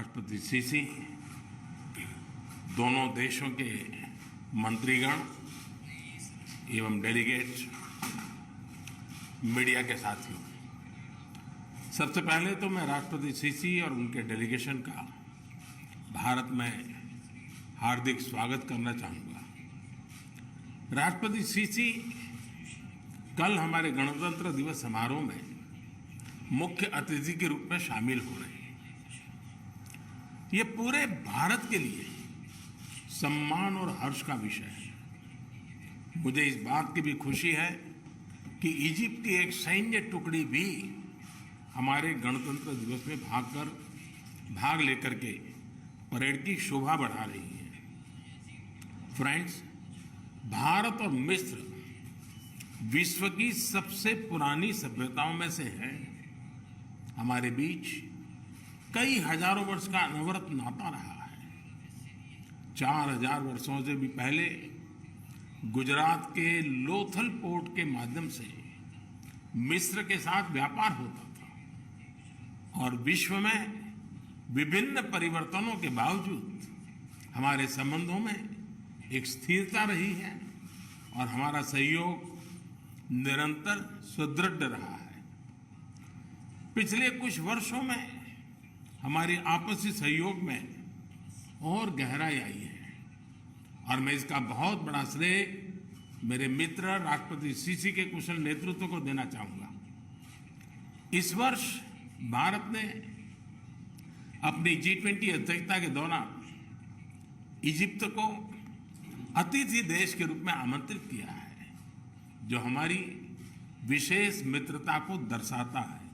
राष्ट्रपति सीसी, दोनों देशों के मंत्रीगण एवं डेलीगेट, मीडिया के साथियों, सबसे पहले तो मैं राष्ट्रपति सीसी और उनके डेलीगेशन का भारत में हार्दिक स्वागत करना चाहूँगा। राष्ट्रपति सीसी कल हमारे गणतंत्र दिवस समारोह में मुख्य अतिथि के रूप में शामिल हो रहे हैं। ये पूरे भारत के लिए सम्मान और हर्ष का विषय है। मुझे इस बात की भी खुशी है कि इजिप्ट की एक सैन्य टुकड़ी भी हमारे गणतंत्र दिवस में भाग लेकर के परेड की शोभा बढ़ा रही है। फ्रेंड्स, भारत और मिस्र विश्व की सबसे पुरानी सभ्यताओं में से है। हमारे बीच कई हजारों वर्ष का अनवरत नाता रहा है। 4000 वर्षों से भी पहले गुजरात के लोथल पोर्ट के माध्यम से मिस्र के साथ व्यापार होता था और विश्व में विभिन्न परिवर्तनों के बावजूद हमारे संबंधों में एक स्थिरता रही है और हमारा सहयोग निरंतर सुदृढ़ रहा है। पिछले कुछ वर्षों में हमारी आपसी सहयोग में और गहराई आई है और मैं इसका बहुत बड़ा श्रेय मेरे मित्र राष्ट्रपति सीसी के कुशल नेतृत्व को देना चाहूंगा। इस वर्ष भारत ने अपनी G20 अध्यक्षता के दौरान इजिप्ट को अतिथि देश के रूप में आमंत्रित किया है, जो हमारी विशेष मित्रता को दर्शाता है।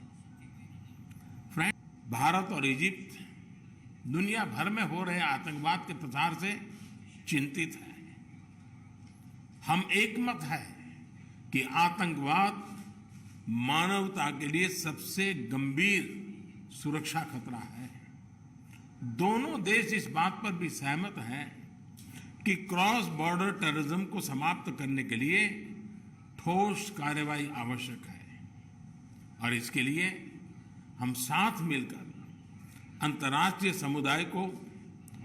फ्रेंड, भारत और इजिप्ट दुनिया भर में हो रहे आतंकवाद के प्रसार से चिंतित है। हम एकमत है कि आतंकवाद मानवता के लिए सबसे गंभीर सुरक्षा खतरा है। दोनों देश इस बात पर भी सहमत हैं कि क्रॉस बॉर्डर टेररिज्म को समाप्त करने के लिए ठोस कार्रवाई आवश्यक है और इसके लिए हम साथ मिलकर अंतर्राष्ट्रीय समुदाय को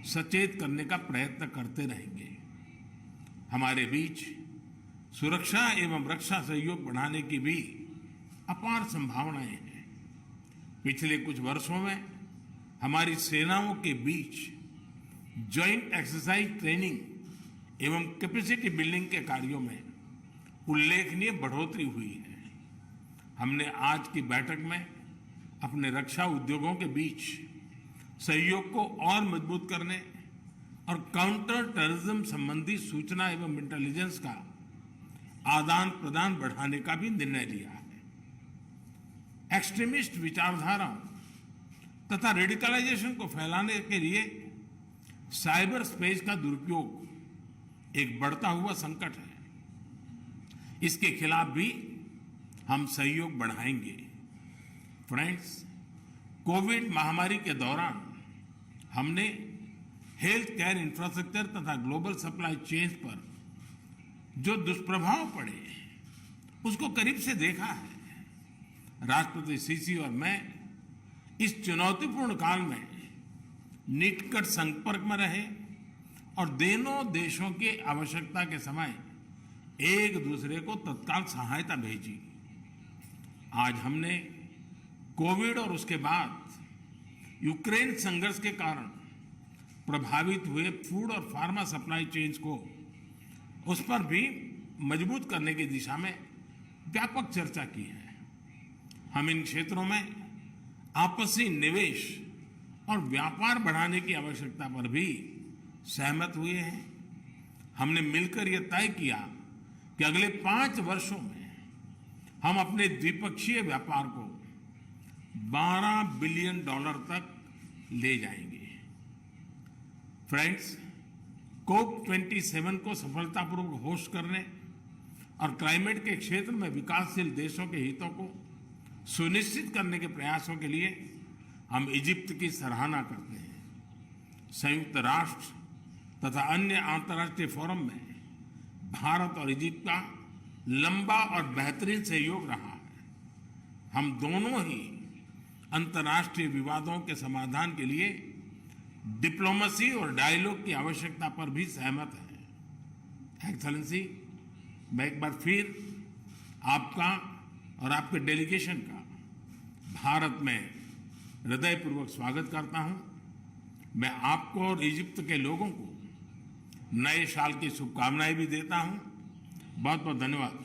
सचेत करने का प्रयत्न करते रहेंगे। हमारे बीच सुरक्षा एवं रक्षा सहयोग बढ़ाने की भी अपार संभावनाएं हैं। पिछले कुछ वर्षों में हमारी सेनाओं के बीच जॉइंट एक्सरसाइज ट्रेनिंग एवं कैपेसिटी बिल्डिंग के कार्यों में उल्लेखनीय बढ़ोतरी हुई है। हमने आज की बैठक में अपने रक्षा उद्योगों के बीच सहयोग को और मजबूत करने और काउंटर टेररिज्म संबंधी सूचना एवं इंटेलिजेंस का आदान प्रदान बढ़ाने का भी निर्णय लिया है। एक्सट्रीमिस्ट विचारधाराओं तथा रेडिकलाइजेशन को फैलाने के लिए साइबर स्पेस का दुरुपयोग एक बढ़ता हुआ संकट है। इसके खिलाफ भी हम सहयोग बढ़ाएंगे। फ्रेंड्स, कोविड महामारी के दौरान हमने हेल्थ केयर इंफ्रास्ट्रक्चर तथा ग्लोबल सप्लाई चेन्स पर जो दुष्प्रभाव पड़े उसको करीब से देखा है। राष्ट्रपति सीसी और मैं इस चुनौतीपूर्ण काल में निकट संपर्क में रहे और दोनों देशों की आवश्यकता के समय एक दूसरे को तत्काल सहायता भेजी। आज हमने कोविड और उसके बाद यूक्रेन संघर्ष के कारण प्रभावित हुए फूड और फार्मा सप्लाई चेन्स को उस पर भी मजबूत करने की दिशा में व्यापक चर्चा की है। हम इन क्षेत्रों में आपसी निवेश और व्यापार बढ़ाने की आवश्यकता पर भी सहमत हुए हैं। हमने मिलकर यह तय किया कि अगले 5 वर्षों में हम अपने द्विपक्षीय व्यापार को $12 बिलियन तक ले जाएंगे। फ्रेंड्स, COP27 को सफलतापूर्वक होस्ट करने और क्लाइमेट के क्षेत्र में विकासशील देशों के हितों को सुनिश्चित करने के प्रयासों के लिए हम इजिप्ट की सराहना करते हैं। संयुक्त राष्ट्र तथा अन्य अंतर्राष्ट्रीय फोरम में भारत और इजिप्ट का लंबा और बेहतरीन सहयोग रहा है। हम दोनों ही अंतर्राष्ट्रीय विवादों के समाधान के लिए डिप्लोमेसी और डायलॉग की आवश्यकता पर भी सहमत हैं। एक्सेलेंसी, मैं एक बार फिर आपका और आपके डेलीगेशन का भारत में हृदयपूर्वक स्वागत करता हूं। मैं आपको और इजिप्ट के लोगों को नए साल की शुभकामनाएं भी देता हूं। बहुत बहुत धन्यवाद।